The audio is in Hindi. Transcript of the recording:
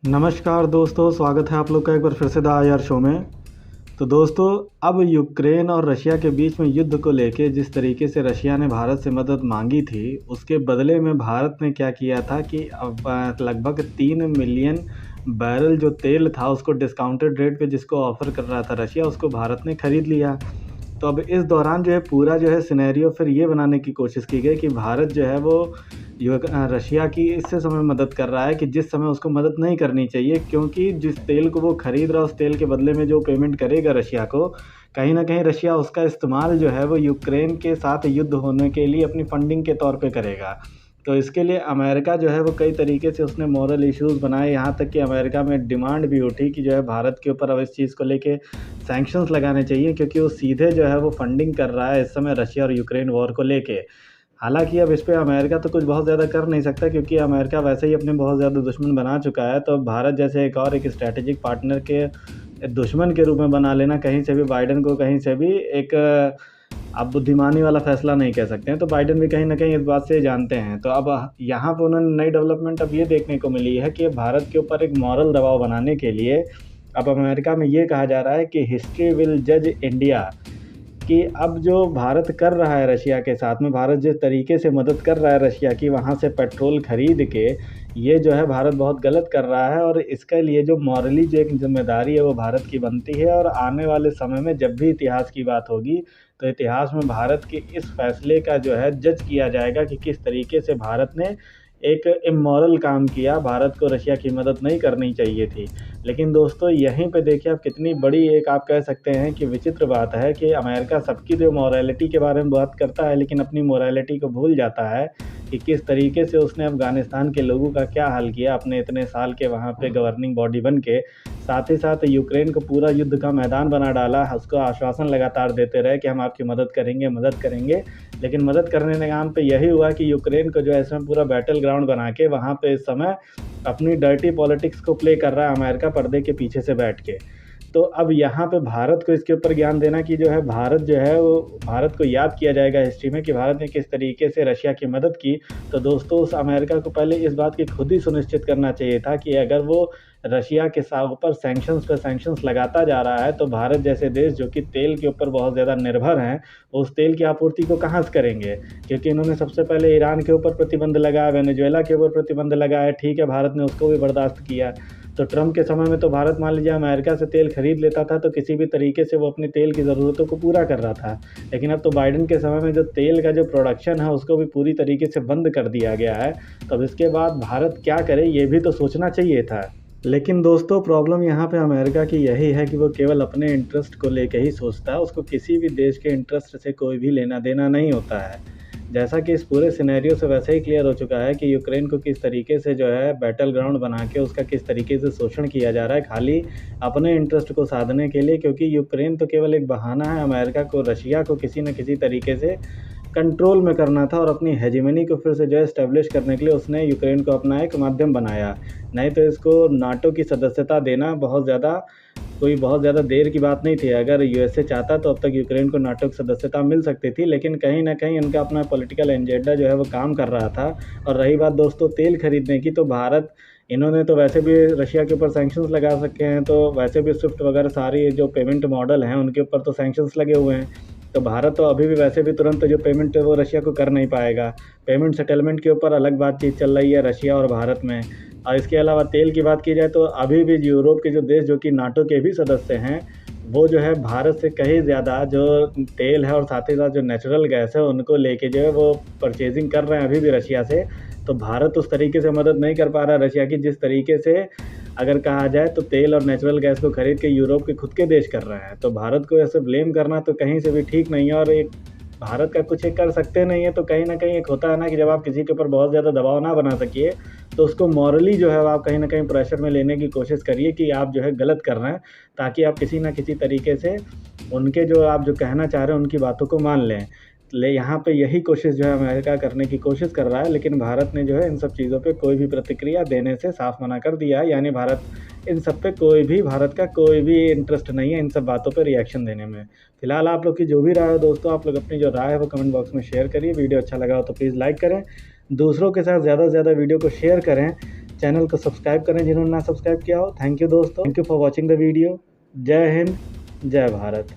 नमस्कार दोस्तों, स्वागत है आप लोग का एक बार फिर से द आईआर शो में। तो दोस्तों, अब यूक्रेन और रशिया के बीच में युद्ध को लेके जिस तरीके से रशिया ने भारत से मदद मांगी थी, उसके बदले में भारत ने क्या किया था कि अब लगभग 3 मिलियन बैरल जो तेल था उसको डिस्काउंटेड रेट पे जिसको ऑफ़र कर रहा था रशिया, उसको भारत ने ख़रीद लिया। तो अब इस दौरान जो है पूरा जो है सिनेरियो फिर ये बनाने की कोशिश की गई कि भारत जो है वो रशिया की इस समय मदद कर रहा है कि जिस समय उसको मदद नहीं करनी चाहिए, क्योंकि जिस तेल को वो ख़रीद रहा है उस तेल के बदले में जो पेमेंट करेगा रशिया को, कहीं न कहीं रशिया उसका इस्तेमाल जो है वो यूक्रेन के साथ युद्ध होने के लिए अपनी फंडिंग के तौर पे करेगा। तो इसके लिए अमेरिका जो है वो कई तरीके से उसने मॉरल इश्यूज़ बनाए, यहाँ तक कि अमेरिका में डिमांड भी उठी कि जो है भारत के ऊपर अब इस चीज़ को लेके सैंक्शंस लगाने चाहिए, क्योंकि वो सीधे जो है वो फंडिंग कर रहा है इस समय रशिया और यूक्रेन वॉर को लेके। हालाँकि अब इस पे अमेरिका तो कुछ बहुत ज़्यादा कर नहीं सकता, क्योंकि अमेरिका वैसे ही अपने बहुत ज़्यादा दुश्मन बना चुका है। तो अब भारत जैसे एक स्ट्रैटेजिक पार्टनर के दुश्मन के रूप में बना लेना कहीं से भी बाइडेन को कहीं से भी एक आप बुद्धिमानी वाला फ़ैसला नहीं कह सकते हैं। तो बाइडेन भी कहीं न कहीं इस बात से जानते हैं। तो अब यहाँ पे उन्होंने नई डेवलपमेंट अब ये देखने को मिली है कि भारत के ऊपर एक मॉरल दबाव बनाने के लिए अब अमेरिका में ये कहा जा रहा है कि हिस्ट्री विल जज इंडिया, कि अब जो भारत कर रहा है रशिया के साथ में, भारत जिस तरीके से मदद कर रहा है रशिया की वहाँ से पेट्रोल ख़रीद के, ये जो है भारत बहुत गलत कर रहा है। और इसके लिए जो मॉरली जो एक ज़िम्मेदारी है वो भारत की बनती है। और आने वाले समय में जब भी इतिहास की बात होगी तो इतिहास में भारत के इस फैसले का जो है जज किया जाएगा कि किस तरीके से भारत ने एक इमोरल काम किया, भारत को रशिया की मदद नहीं करनी चाहिए थी। लेकिन दोस्तों, यहीं पे देखिए आप कितनी बड़ी एक आप कह सकते हैं कि विचित्र बात है कि अमेरिका सबकी जो मोरालिटी के बारे में बात करता है, लेकिन अपनी मोरालिटी को भूल जाता है कि किस तरीके से उसने अफ़गानिस्तान के लोगों का क्या हाल किया अपने इतने साल के वहाँ पे गवर्निंग बॉडी बन के। साथ ही साथ यूक्रेन को पूरा युद्ध का मैदान बना डाला, उसको आश्वासन लगातार देते रहे कि हम आपकी मदद करेंगे। लेकिन मदद करने के नाम पे यही हुआ कि यूक्रेन को जो है इसमें पूरा बैटल ग्राउंड बना के वहाँ पे इस समय अपनी डर्टी पॉलिटिक्स को प्ले कर रहा है अमेरिका, पर्दे के पीछे से बैठ के। तो अब यहाँ पे भारत को इसके ऊपर ज्ञान देना कि जो है भारत जो है वो भारत को याद किया जाएगा हिस्ट्री में कि भारत ने किस तरीके से रशिया की मदद की। तो दोस्तों, उस अमेरिका को पहले इस बात की खुद ही सुनिश्चित करना चाहिए था कि अगर वो रशिया के ऊपर सैंक्शंस पे सैंक्शंस लगाता जा रहा है तो भारत जैसे देश जो कि तेल के ऊपर बहुत ज़्यादा निर्भर हैं, उस तेल की आपूर्ति को कहाँ से करेंगे। क्योंकि इन्होंने सबसे पहले ईरान के ऊपर प्रतिबंध लगाया, वेनेजुएला के ऊपर प्रतिबंध लगाया, ठीक है, भारत ने उसको भी बर्दाश्त किया। तो ट्रंप के समय में तो भारत मान लीजिए अमेरिका से तेल खरीद लेता था, तो किसी भी तरीके से वो अपनी तेल की ज़रूरतों को पूरा कर रहा था। लेकिन अब तो बाइडेन के समय में जो तेल का जो प्रोडक्शन है उसको भी पूरी तरीके से बंद कर दिया गया है। तो अब इसके बाद भारत क्या करे, ये भी तो सोचना चाहिए था। लेकिन दोस्तों, प्रॉब्लम यहाँ पे अमेरिका की यही है कि वो केवल अपने इंटरेस्ट को लेके ही सोचता है, उसको किसी भी देश के इंटरेस्ट से कोई भी लेना देना नहीं होता है। जैसा कि इस पूरे सिनेरियो से वैसे ही क्लियर हो चुका है कि यूक्रेन को किस तरीके से जो है बैटल ग्राउंड बना के उसका किस तरीके से शोषण किया जा रहा है, खाली अपने इंटरेस्ट को साधने के लिए। क्योंकि यूक्रेन तो केवल एक बहाना है अमेरिका को रशिया को किसी न किसी तरीके से कंट्रोल में करना था, और अपनी हेजेमनी को फिर से जो है एस्टेब्लिश करने के लिए उसने यूक्रेन को अपना एक माध्यम बनाया। नहीं तो इसको नाटो की सदस्यता देना कोई बहुत ज़्यादा देर की बात नहीं थी। अगर यूएसए चाहता तो अब तक यूक्रेन को नाटो की सदस्यता मिल सकती थी, लेकिन कहीं न कहीं उनका अपना पॉलिटिकल एजेंडा जो है वो काम कर रहा था। और रही बात दोस्तों तेल खरीदने की, तो भारत इन्होंने तो वैसे भी रशिया के ऊपर सैंक्शंस लगा रखे हैं, तो वैसे भी स्विफ्ट वगैरह सारी जो पेमेंट मॉडल हैं उनके ऊपर तो सैंक्शंस लगे हुए हैं। तो भारत तो अभी भी वैसे भी तुरंत जो पेमेंट है वो रशिया को कर नहीं पाएगा। पेमेंट सेटलमेंट के ऊपर अलग बातचीत चल रही है रशिया और भारत में। और इसके अलावा तेल की बात की जाए तो अभी भी यूरोप के जो देश जो कि नाटो के भी सदस्य हैं, वो जो है भारत से कहीं ज़्यादा जो तेल है और साथ ही साथ जो नेचुरल गैस है उनको लेके जो है वो परचेजिंग कर रहे हैं अभी भी रशिया से। तो भारत उस तरीके से मदद नहीं कर पा रहा है रशिया की, जिस तरीके से अगर कहा जाए तो तेल और नेचुरल गैस को खरीद के यूरोप के खुद के देश कर रहे हैं। तो भारत को ऐसे ब्लेम करना तो कहीं से भी ठीक नहीं है। और एक भारत का कुछ एक कर सकते नहीं है, तो कहीं न कहीं एक होता है ना कि जब आप किसी के ऊपर बहुत ज़्यादा दबाव ना बना सकिए, तो उसको मॉरली जो है आप कहीं न कहीं प्रेशर में लेने की कोशिश करिए कि आप जो है गलत कर रहे हैं, ताकि आप किसी न किसी तरीके से उनके जो आप जो कहना चाह रहे हैं उनकी बातों को मान लें। यहाँ पे यही कोशिश जो है अमेरिका करने की कोशिश कर रहा है, लेकिन भारत ने जो है इन सब चीज़ों पे कोई भी प्रतिक्रिया देने से साफ मना कर दिया है। यानी भारत का कोई भी इंटरेस्ट नहीं है इन सब बातों पे रिएक्शन देने में। फिलहाल आप लोग की जो भी राय है दोस्तों, आप लोग अपनी जो राय है वो कमेंट बॉक्स में शेयर करिए। वीडियो अच्छा लगा हो तो प्लीज़ लाइक करें, दूसरों के साथ ज़्यादा से ज़्यादा वीडियो को शेयर करें, चैनल को सब्सक्राइब करें जिन्होंने ना सब्सक्राइब किया हो। थैंक यू दोस्तों, thank you for watching the video. जय हिंद, जय भारत।